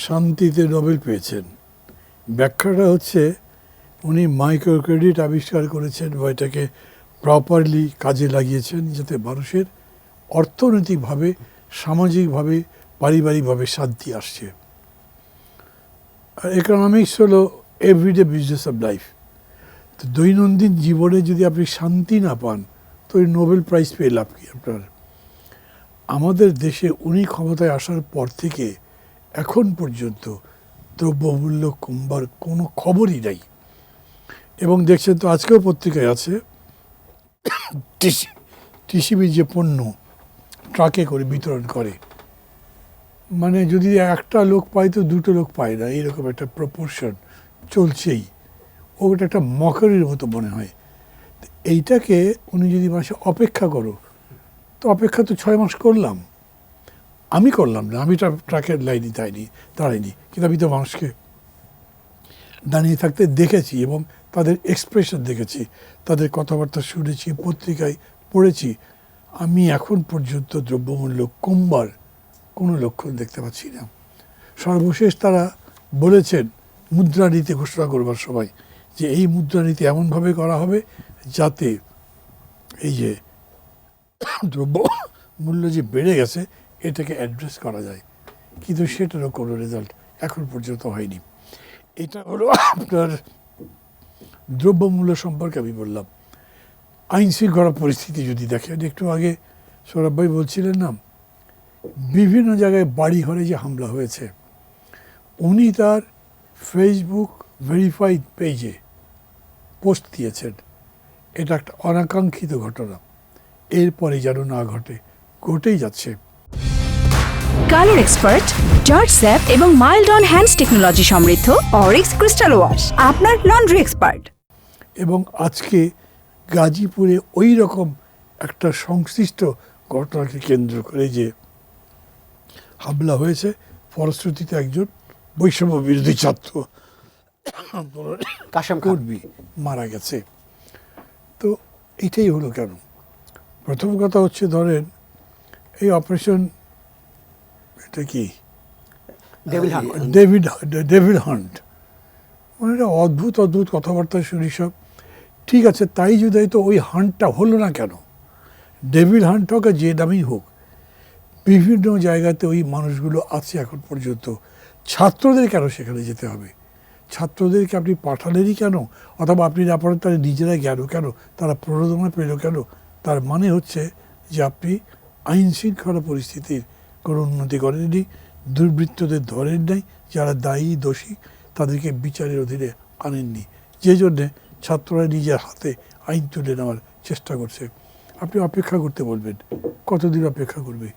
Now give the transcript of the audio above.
শান্তিতে নোবেল পেয়েছেন। ব্যাখ্যাটা হচ্ছে উনি মাইক্রো ক্রেডিট আবিষ্কার করেছেন বা এটাকে প্রপারলি কাজে লাগিয়েছেন যাতে মানুষের অর্থনৈতিকভাবে, সামাজিকভাবে, পারিবারিকভাবে শান্তি আসছে। আর ইকোনমিক্স হলো এভরিডে বিজনেস অফ লাইফ। তো দৈনন্দিন জীবনে যদি আপনি শান্তি না পান তো ওই নোবেল প্রাইজ পেয়ে লাভ কি আপনার? আমাদের দেশে উনি ক্ষমতায় আসার পর থেকে এখন পর্যন্ত দ্রব্যমূল্য কমবার কোনো খবরই নাই। এবং দেখছেন তো আজকেও পত্রিকায় আছে টিসিবির যে পণ্য ট্রাকে করে বিতরণ করে, মানে যদি একটা লোক পায় তো দুটো লোক পায় না, এইরকম একটা প্রপোর্শন চলছেই। ওটা একটা মকারির মতো মনে হয়। এইটাকে উনি যদি মাসে অপেক্ষা করো, তো অপেক্ষা তো 6 মাস করলাম, আমি করলাম না, আমি ট্রাকের লাইনে দাঁড়াইনি, কিন্তু আমি তো মানুষকে দাঁড়িয়ে থাকতে দেখেছি এবং তাদের এক্সপ্রেশন দেখেছি, তাদের কথাবার্তা শুনেছি, পত্রিকায় পড়েছি। আমি এখন পর্যন্ত দ্রব্যমূল্য কমবার কোনো লক্ষণ দেখতে পাচ্ছি না। সর্বশেষ তারা বলেছেন মুদ্রানীতি ঘোষণা করবার সময় যে এই মুদ্রানীতি এমনভাবে করা হবে যাতে এই যে দ্রব্য মূল্য যে বেড়ে গেছে এটাকে অ্যাড্রেস করা যায়, কিন্তু সেটারও কোনো রেজাল্ট এখন পর্যন্ত হয়নি। এটা হলো আপনার দ্রব্যমূল্য সম্পর্কে আমি বললাম। আইন শৃঙ্খলা পরিস্থিতি যদি দেখেন, একটু আগে সৌরভ ভাই বলছিলেন না বিভিন্ন জায়গায় বাড়ি ঘরে যে হামলা হয়েছে, উনি তার ফেসবুক ভেরিফাইড পেজে পোস্ট দিয়েছেন এটা একটা অনাকাঙ্ক্ষিত ঘটনা, এরপরে যেন না ঘটে, ঘটেই যাচ্ছে। কালার এক্সপার্ট, জর্জ স্যাপ এবং মাইল্ড অন হ্যান্ডস টেকনোলজি সমৃদ্ধ অরিক্স ক্রিস্টাল ওয়াশ আপনার লন্ড্রি এক্সপার্ট। এবং আজকে গাজীপুরে ওই রকম একটা সংশ্লিষ্ট ঘটনাকে কেন্দ্র করে যে হামলা হয়েছে, ফলশ্রুতিতে একজন বৈষম্য বিরোধী ছাত্র কর্মী মারা গেছে। তো এটাই হলো কেন? প্রথম কথা হচ্ছে ধরেন এই অপারেশন, এটা কি ডেভিড হান্ট, মানে এটা অদ্ভুত অদ্ভুত কথাবার্তা শুনি সব। ঠিক আছে, তাই যদি তো ওই হান্টটা হলো না কেন? ডেভিড হান্ট হোক আর যে নামেই হোক, বিভিন্ন জায়গাতে ওই মানুষগুলো আছে এখন পর্যন্ত। ছাত্রদের কেন সেখানে যেতে হবে? ছাত্রদেরকে আপনি পাঠালেনই কেন? অথবা আপনি না পারেন তারা নিজেরাই গেল কেন? তারা প্রণোদনা পেল কেন? তার মানে হচ্ছে যে আপনি আইন শৃঙ্খলা পরিস্থিতির কোনো উন্নতি করেননি, দুর্বৃত্তদের ধরেন নাই, যারা দায়ী দোষী তাদেরকে বিচারের অধীনে আনেননি, যে জন্যে ছাত্ররা নিজের হাতে আইন তুলে নেওয়ার চেষ্টা করছে। আপনি অপেক্ষা করতে বলবেন, কতদিন অপেক্ষা করবে?